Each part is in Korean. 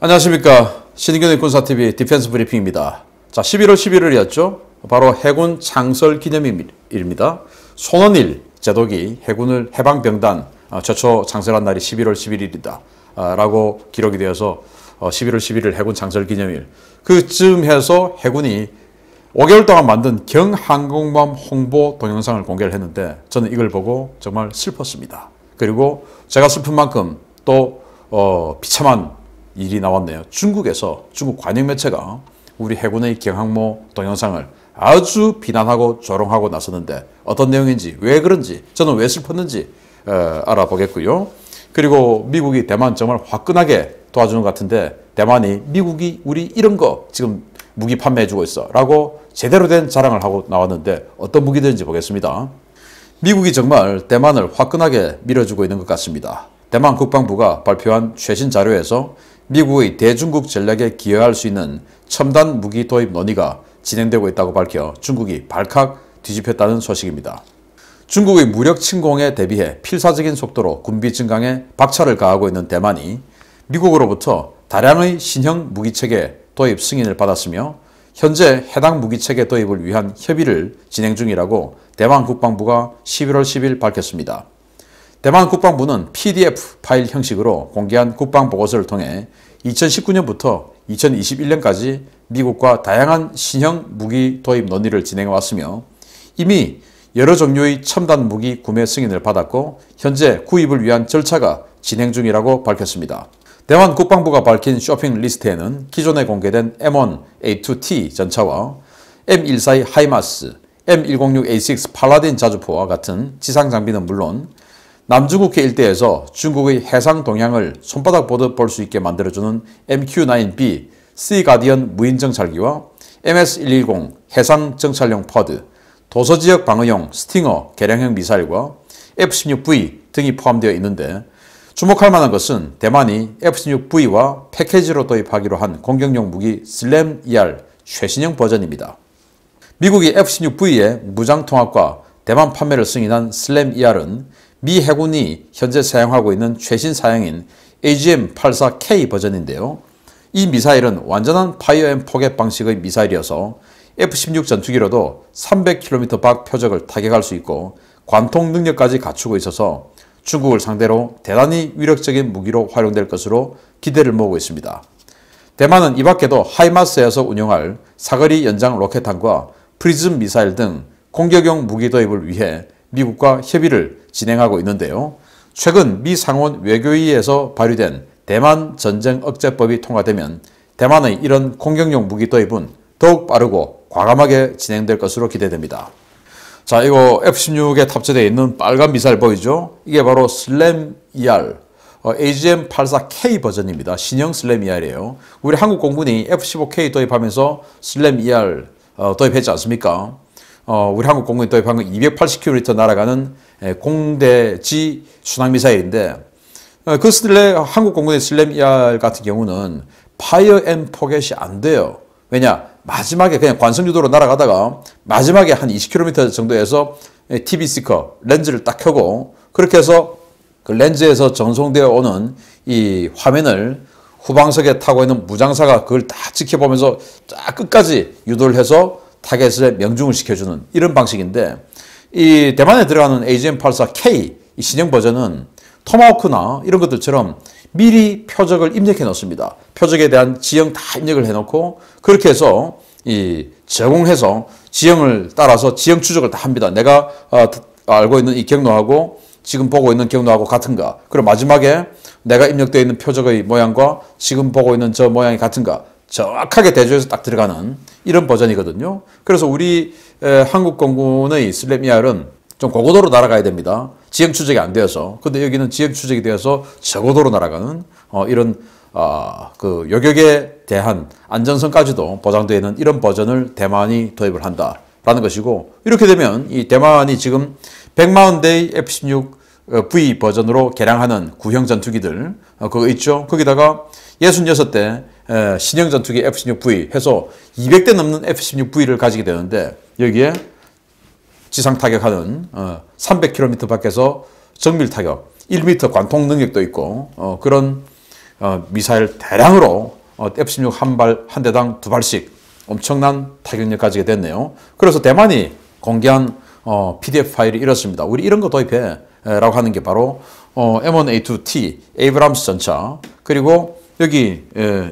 안녕하십니까. 신인균의 군사TV 디펜스 브리핑입니다. 자, 11월 11일이었죠. 바로 해군 창설 기념일입니다. 손원일 제독이 해군을 해방병단 최초 창설한 날이 11월 11일이다 라고 기록이 되어서 11월 11일 해군 창설 기념일, 그쯤 해서 해군이 5개월 동안 만든 경항공모함 홍보 동영상을 공개를 했는데, 저는 이걸 보고 정말 슬펐습니다. 그리고 제가 슬픈 만큼 또 비참한 일이 나왔네요. 중국 관영 매체가 우리 해군의 경항모 동영상을 아주 비난하고 조롱하고 나섰는데, 어떤 내용인지, 왜 그런지, 저는 왜 슬펐는지 알아보겠고요. 그리고 미국이 대만 정말 화끈하게 도와주는 것 같은데, 대만이 미국이 우리 이런 거 지금 무기 판매해주고 있어 라고 제대로 된 자랑을 하고 나왔는데, 어떤 무기들인지 보겠습니다. 미국이 정말 대만을 화끈하게 밀어주고 있는 것 같습니다. 대만 국방부가 발표한 최신 자료에서 미국의 대중국 전략에 기여할 수 있는 첨단 무기 도입 논의가 진행되고 있다고 밝혀 중국이 발칵 뒤집혔다는 소식입니다. 중국의 무력 침공에 대비해 필사적인 속도로 군비 증강에 박차를 가하고 있는 대만이 미국으로부터 다량의 신형 무기체계 도입 승인을 받았으며, 현재 해당 무기체계 도입을 위한 협의를 진행 중이라고 대만 국방부가 11월 10일 밝혔습니다. 대만 국방부는 PDF 파일 형식으로 공개한 국방보고서를 통해 2019년부터 2021년까지 미국과 다양한 신형 무기 도입 논의를 진행해왔으며, 이미 여러 종류의 첨단 무기 구매 승인을 받았고 현재 구입을 위한 절차가 진행 중이라고 밝혔습니다. 대만 국방부가 밝힌 쇼핑 리스트에는 기존에 공개된 M1A2T 전차와 M142 하이마스, M106A6 팔라딘 자주포와 같은 지상 장비는 물론, 남중국해 일대에서 중국의 해상 동향을 손바닥 보듯 볼 수 있게 만들어주는 MQ-9B 시가디언 무인 정찰기와 MS-110 해상 정찰용 퍼드, 도서지역 방어용 스팅어 개량형 미사일과 F-16V 등이 포함되어 있는데, 주목할 만한 것은 대만이 F-16V와 패키지로 도입하기로 한 공격용 무기 슬램-ER 최신형 버전입니다. 미국이 F-16V의 무장통합과 대만 판매를 승인한 슬램-ER은 미 해군이 현재 사용하고 있는 최신 사양인 AGM-84K 버전인데요. 이 미사일은 완전한 파이어 앤 포겟 방식의 미사일이어서 F-16 전투기로도 300km 밖 표적을 타격할 수 있고 관통 능력까지 갖추고 있어서 중국을 상대로 대단히 위력적인 무기로 활용될 것으로 기대를 모으고 있습니다. 대만은 이 밖에도 하이마스에서 운용할 사거리 연장 로켓탄과 프리즘 미사일 등 공격용 무기 도입을 위해 미국과 협의를 진행하고 있는데요. 최근 미 상원 외교위에서 발의된 대만 전쟁 억제법이 통과되면 대만의 이런 공격용 무기 도입은 더욱 빠르고 과감하게 진행될 것으로 기대됩니다. 자, 이거 F-16에 탑재되어 있는 빨간 미사일 보이죠? 이게 바로 슬램-ER AGM-84K 버전입니다. 신형 슬램-ER이에요. 우리 한국 공군이 F-15K 도입하면서 슬램-ER 도입했지 않습니까? 우리 한국 공군이 도입한 건 280km 날아가는 공대지 순항미사일인데, 한국 공군의 슬램-ER 같은 경우는 파이어 앤 포겟이 안 돼요. 왜냐? 마지막에 그냥 관성유도로 날아가다가 마지막에 한 20km 정도에서 TV 스티커, 렌즈를 딱 켜고, 그렇게 해서 그 렌즈에서 전송되어 오는 이 화면을 후방석에 타고 있는 무장사가 그걸 딱 지켜보면서 쫙 끝까지 유도를 해서 타겟에 명중을 시켜주는 이런 방식인데, 이 대만에 들어가는 AGM-84K 이 신형 버전은 토마호크나 이런 것들처럼 미리 표적을 입력해 놓습니다. 표적에 대한 지형 다 입력을 해놓고, 그렇게 해서 제공해서 지형을 따라서 지형 추적을 다 합니다. 내가 알고 있는 이 경로하고 지금 보고 있는 경로하고 같은가, 그리고 마지막에 내가 입력되어 있는 표적의 모양과 지금 보고 있는 저 모양이 같은가 정확하게 대조해서 딱 들어가는 이런 버전이거든요. 그래서 우리 한국 공군의 슬램-ER은 좀 고고도로 날아가야 됩니다. 지형 추적이 안 되어서. 근데 여기는 지형 추적이 되어서 저고도로 날아가는 이런 그 요격에 대한 안전성까지도 보장되어 있는 이런 버전을 대만이 도입을 한다라는 것이고, 이렇게 되면 이 대만이 지금 140대의 F-16V 버전으로 개량하는 구형 전투기들 그거 있죠. 거기다가 66대 신형 전투기 F-16V 해서 200대 넘는 F-16V를 가지게 되는데, 여기에 지상 타격하는 300km 밖에서 정밀 타격, 1m 관통 능력도 있고 그런 미사일 대량으로 F-16 한 대당 2발씩 엄청난 타격력 가지게 됐네요. 그래서 대만이 공개한 PDF 파일이 이렇습니다. 우리 이런 거 도입해 라고 하는 게 바로 M1A2T 에이브람스 전차, 그리고 여기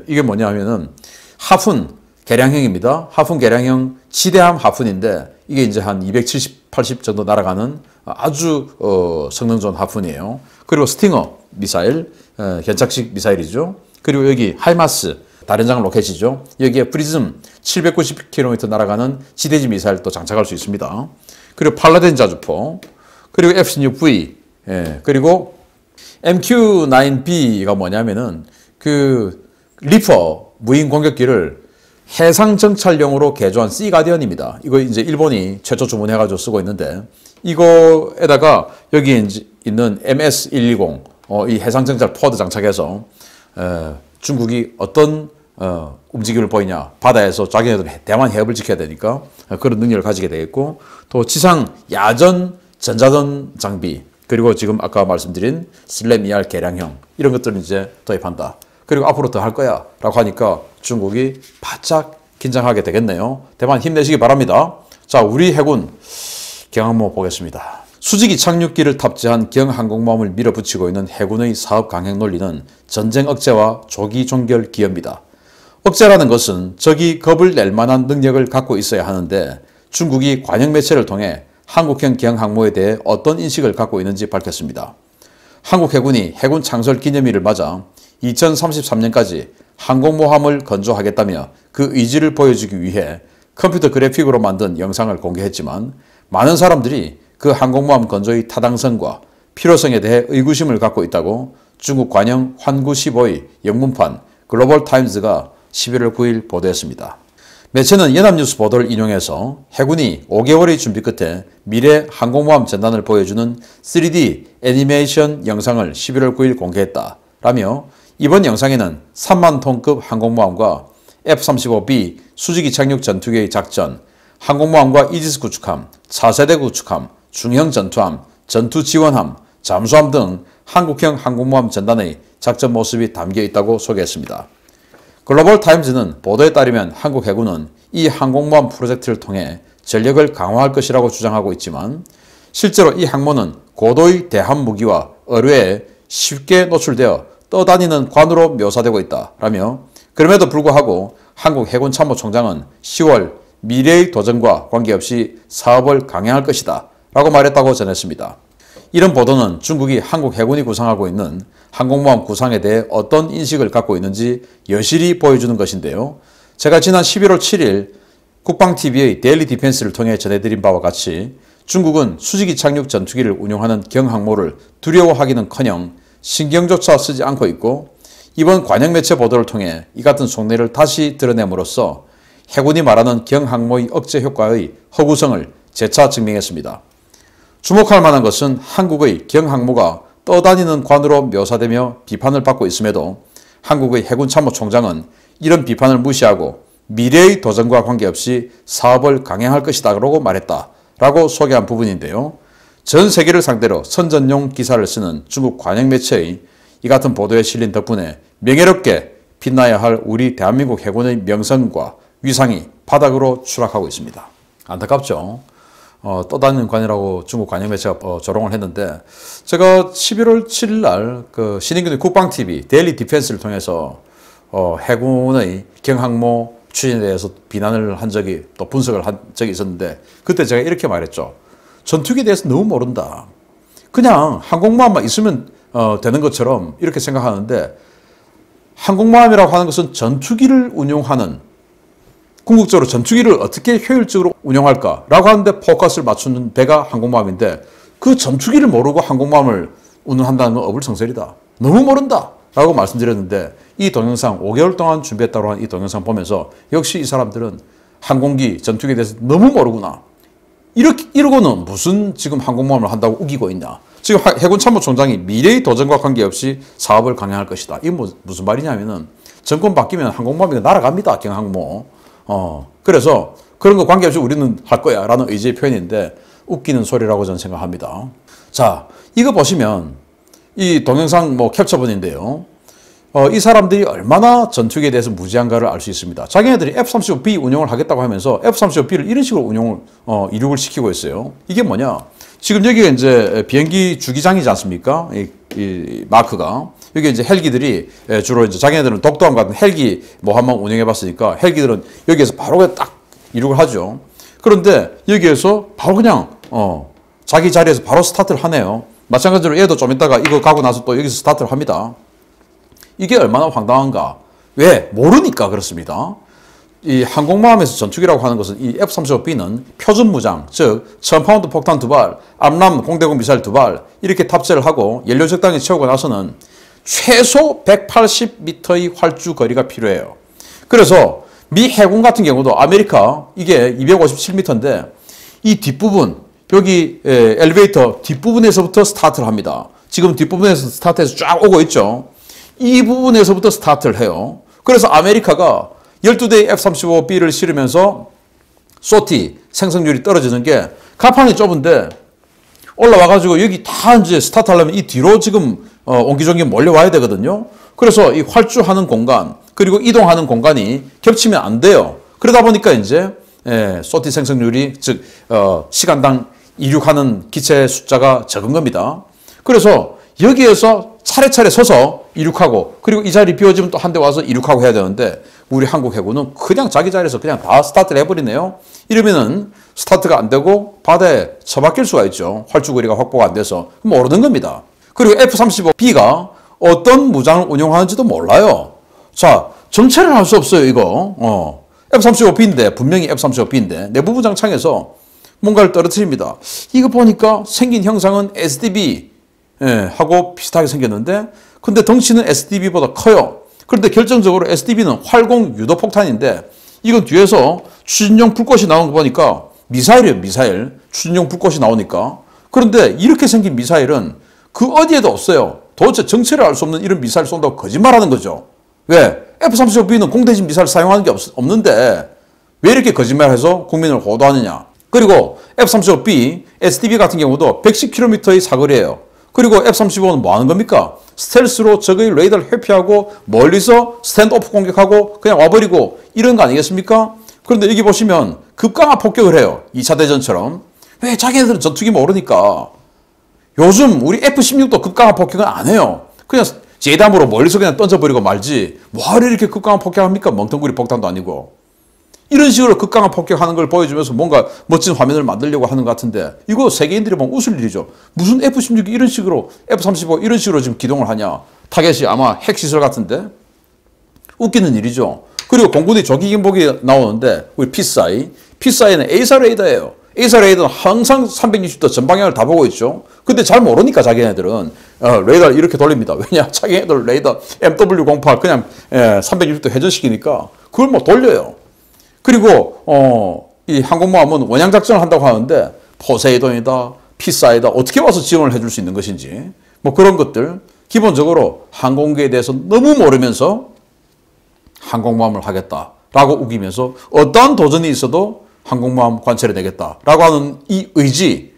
이게 뭐냐면은 하푼 개량형입니다. 하푼 개량형 지대함 하푼인데 이게 이제 한 270, 80 정도 날아가는 아주 성능 좋은 하푼이에요. 그리고 스팅어 미사일, 견착식 미사일이죠. 그리고 여기 하이마스 다련장 로켓이죠. 여기에 프리즘 790km 날아가는 지대지 미사일도 장착할 수 있습니다. 그리고 팔라딘 자주포, 그리고 F-16V, 그리고 MQ-9B가 뭐냐면은 그 리퍼 무인 공격기를 해상 정찰용으로 개조한 씨 가디언입니다. 이거 이제 일본이 최초 주문해가지고 쓰고 있는데, 이거에다가 여기 있는 MS-120 이 해상 정찰 포드 장착해서 중국이 어떤 움직임을 보이냐, 바다에서 자기네들 대만 해협을 지켜야 되니까 그런 능력을 가지게 되겠고, 또 지상 야전 전자전 장비, 그리고 지금 아까 말씀드린 슬램 ER 개량형 이런 것들은 이제 도입한다. 그리고 앞으로 더 할 거야 라고 하니까 중국이 바짝 긴장하게 되겠네요. 대만 힘내시기 바랍니다. 자, 우리 해군 경항모 보겠습니다. 수직이 착륙기를 탑재한 경항공모함을 밀어붙이고 있는 해군의 사업 강행 논리는 전쟁 억제와 조기 종결 기여입니다. 억제라는 것은 적이 겁을 낼 만한 능력을 갖고 있어야 하는데, 중국이 관영 매체를 통해 한국형 경항모에 대해 어떤 인식을 갖고 있는지 밝혔습니다. 한국 해군이 해군 창설 기념일을 맞아 2033년까지 항공모함을 건조하겠다며 그 의지를 보여주기 위해 컴퓨터 그래픽으로 만든 영상을 공개했지만, 많은 사람들이 그 항공모함 건조의 타당성과 필요성에 대해 의구심을 갖고 있다고 중국 관영 환구 15의 영문판 글로벌 타임즈가 11월 9일 보도했습니다. 매체는 연합뉴스 보도를 인용해서 해군이 5개월의 준비 끝에 미래 항공모함 전단을 보여주는 3D 애니메이션 영상을 11월 9일 공개했다라며, 이번 영상에는 3만 톤급 항공모함과 F-35B 수직이 착륙 전투기의 작전, 항공모함과 이지스 구축함, 차세대 구축함, 중형 전투함, 전투 지원함, 잠수함 등 한국형 항공모함 전단의 작전 모습이 담겨 있다고 소개했습니다. 글로벌 타임즈는 보도에 따르면 한국 해군은 이 항공모함 프로젝트를 통해 전력을 강화할 것이라고 주장하고 있지만, 실제로 이 항모는 고도의 대함 무기와 어뢰에 쉽게 노출되어 떠다니는 관으로 묘사되고 있다라며, 그럼에도 불구하고 한국 해군참모총장은 10월 미래의 도전과 관계없이 사업을 강행할 것이다 라고 말했다고 전했습니다. 이런 보도는 중국이 한국 해군이 구상하고 있는 항공모함 구상에 대해 어떤 인식을 갖고 있는지 여실히 보여주는 것인데요. 제가 지난 11월 7일 국방TV의 데일리 디펜스를 통해 전해드린 바와 같이 중국은 수직이 착륙 전투기를 운용하는 경항모를 두려워하기는커녕 신경조차 쓰지 않고 있고, 이번 관영매체 보도를 통해 이 같은 속내를 다시 드러냄으로써 해군이 말하는 경항모의 억제 효과의 허구성을 재차 증명했습니다. 주목할 만한 것은 한국의 경항모가 떠다니는 관으로 묘사되며 비판을 받고 있음에도 한국의 해군참모총장은 이런 비판을 무시하고 미래의 도전과 관계없이 사업을 강행할 것이다 라고 말했다라고 소개한 부분인데요. 전 세계를 상대로 선전용 기사를 쓰는 중국 관영매체의 이 같은 보도에 실린 덕분에 명예롭게 빛나야 할 우리 대한민국 해군의 명성과 위상이 바닥으로 추락하고 있습니다. 안타깝죠. 떠다니는 관이라고 중국 관영매체가 조롱을 했는데, 제가 11월 7일 날 그 신인균의 국방TV 데일리 디펜스를 통해서 해군의 경항모 추진에 대해서 비난을 한 적이, 또 분석을 한 적이 있었는데, 그때 제가 이렇게 말했죠. 전투기에 대해서 너무 모른다. 그냥 항공모함만 있으면 되는 것처럼 이렇게 생각하는데, 항공모함이라고 하는 것은 전투기를 운용하는, 궁극적으로 전투기를 어떻게 효율적으로 운용할까라고 하는데 포커스를 맞추는 배가 항공모함인데, 그 전투기를 모르고 항공모함을 운영한다는 건 어불성설이다. 너무 모른다 라고 말씀드렸는데, 이 동영상 5개월 동안 준비했다고 한 이 동영상 보면서 역시 이 사람들은 항공기, 전투기에 대해서 너무 모르구나. 이러고는 무슨 지금 항공모함을 한다고 우기고 있냐. 지금 해군참모총장이 미래의 도전과 관계없이 사업을 강행할 것이다. 이게 무슨 말이냐면은, 정권 바뀌면 항공모함이 날아갑니다. 경항모. 그래서 그런 거 관계없이 우리는 할 거야 라는 의지의 표현인데, 웃기는 소리라고 저는 생각합니다. 자, 이거 보시면 이 동영상 캡처본인데요. 이 사람들이 얼마나 전투기에 대해서 무지한가를 알 수 있습니다. 자기네들이 F-35B 운용을 하겠다고 하면서 F-35B를 이런 식으로 이륙을 시키고 있어요. 이게 뭐냐? 지금 여기가 이제 비행기 주기장이지 않습니까? 이 마크가. 여기 이제 헬기들이 주로 이제 자기네들은 독도함 같은 헬기 뭐 한번 운영해 봤으니까 헬기들은 여기에서 바로 그냥 딱 이륙을 하죠. 그런데 여기에서 바로 그냥, 자기 자리에서 바로 스타트를 하네요. 마찬가지로 얘도 좀 이따가 이거 가고 나서 또 여기서 스타트를 합니다. 이게 얼마나 황당한가? 왜? 모르니까 그렇습니다. 이 항공모함에서 전투기라고 하는 것은 이 F-35B는 표준 무장, 즉 1000파운드 폭탄 2발, 암람 공대공 미사일 2발 이렇게 탑재를 하고 연료 적당히 채우고 나서는 최소 180m의 활주 거리가 필요해요. 그래서 미 해군 같은 경우도 아메리카 이게 257m인데 이 뒷부분 여기 엘리베이터 뒷부분에서부터 스타트를 합니다. 지금 뒷부분에서 스타트해서 쫙 오고 있죠. 이 부분에서부터 스타트를 해요. 그래서 아메리카가 12대의 F-35B를 실으면서 소티 생성률이 떨어지는 게 가판이 좁은데 올라와가지고 여기 다 이제 스타트 하려면 이 뒤로 지금 옹기종기 몰려와야 되거든요. 그래서 이 활주하는 공간 그리고 이동하는 공간이 겹치면 안 돼요. 그러다 보니까 이제 소티 생성률이 즉 시간당 이륙하는 기체 숫자가 적은 겁니다. 그래서 여기에서 차례차례 서서 이륙하고 그리고 이 자리 비워지면 또 한 대 와서 이륙하고 해야 되는데 우리 한국 해군은 그냥 자기 자리에서 그냥 다 스타트를 해버리네요. 이러면은 스타트가 안 되고 바다에 처박힐 수가 있죠. 활주거리가 확보가 안 돼서 모르는 겁니다. 그리고 F-35B가 어떤 무장을 운용하는지도 몰라요. 자, 정체를 할 수 없어요, 이거. F-35B인데, 분명히 F-35B인데, 내부부 장창에서 뭔가를 떨어뜨립니다. 이거 보니까 생긴 형상은 SDB, 하고 비슷하게 생겼는데, 근데 덩치는 SDB보다 커요. 그런데 결정적으로 SDB는 활공 유도 폭탄인데, 이건 뒤에서 추진용 불꽃이 나온 거 보니까 미사일이에요, 미사일. 추진용 불꽃이 나오니까. 그런데 이렇게 생긴 미사일은 그 어디에도 없어요. 도대체 정체를 알 수 없는 이런 미사일 쏜다고 거짓말하는 거죠. 왜? F-35B는 공대진 미사일 사용하는 게 없는데 왜 이렇게 거짓말해서 국민을 호도하느냐. 그리고 F-35B, SDB 같은 경우도 110km의 사거리예요. 그리고 F-35는 뭐 하는 겁니까? 스텔스로 적의 레이더를 회피하고 멀리서 스탠드오프 공격하고 그냥 와버리고 이런 거 아니겠습니까? 그런데 여기 보시면 급강화 폭격을 해요. 2차 대전처럼. 왜? 자기네들은 전투기 모르니까. 요즘 우리 F-16도 급강화 폭격은 안 해요. 그냥 제담으로 멀리서 그냥 던져버리고 말지. 뭐하러 이렇게 급강화 폭격합니까? 멍텅구리 폭탄도 아니고. 이런 식으로 급강화 폭격하는 걸 보여주면서 뭔가 멋진 화면을 만들려고 하는 것 같은데 이거 세계인들이 보면 웃을 일이죠. 무슨 F-16이 이런 식으로 F-35 이런 식으로 지금 기동을 하냐. 타겟이 아마 핵시설 같은데 웃기는 일이죠. 그리고 공군의 조기 경보기 나오는데 우리 피사이는 A사 레이더예요. A사 레이더는 항상 360도 전방향을 다 보고 있죠. 근데 잘 모르니까 자기네들은 레이더를 이렇게 돌립니다. 왜냐? 자기네들 레이더 MW08 그냥 360도 회전시키니까 그걸 뭐 돌려요. 그리고 이 항공모함은 원양작전을 한다고 하는데 포세이돈이다, 피사이다 어떻게 와서 지원을 해줄 수 있는 것인지 뭐 그런 것들 기본적으로 항공기에 대해서 너무 모르면서 항공모함을 하겠다라고 우기면서 어떠한 도전이 있어도 항공모함 관찰해 내겠다라고 하는 이 의지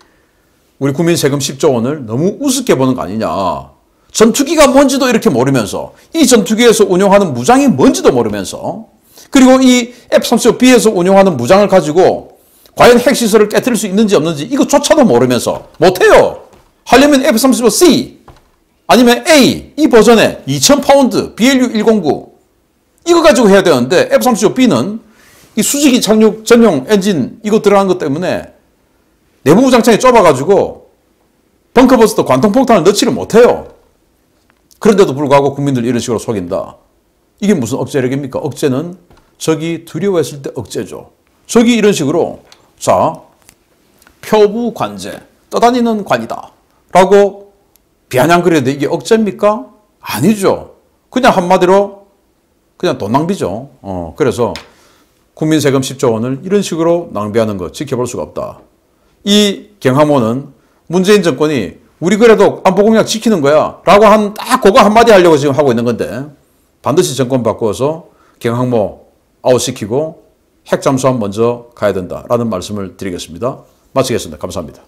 우리 국민 세금 10조 원을 너무 우습게 보는 거 아니냐. 전투기가 뭔지도 이렇게 모르면서 이 전투기에서 운용하는 무장이 뭔지도 모르면서 그리고 이 F-35B에서 운용하는 무장을 가지고 과연 핵시설을 깨뜨릴 수 있는지 없는지 이것조차도 모르면서 못해요. 하려면 F-35C 아니면 A 이 버전의 2000파운드 BLU-109 이거 가지고 해야 되는데 F-35B는 이 수직이 착륙 전용 엔진 이거 들어간 것 때문에 내부부 장창이 좁아가지고 벙커버스터 관통폭탄을 넣지를 못해요. 그런데도 불구하고 국민들 이런 식으로 속인다. 이게 무슨 억제력입니까? 억제는 적이 두려워했을 때 억제죠. 적이 이런 식으로 자 표부 관제 떠다니는 관이다 라고 비아냥거리는데 이게 억제입니까? 아니죠. 그냥 한마디로 그냥 돈 낭비죠. 그래서 국민 세금 10조 원을 이런 식으로 낭비하는 거 지켜볼 수가 없다. 이 경항모는 문재인 정권이 우리 그래도 안보공약 지키는 거야 라고 한 딱 그거 한마디 하려고 지금 하고 있는 건데 반드시 정권 바꾸어서 경항모 아웃시키고 핵 잠수함 먼저 가야 된다라는 말씀을 드리겠습니다. 마치겠습니다. 감사합니다.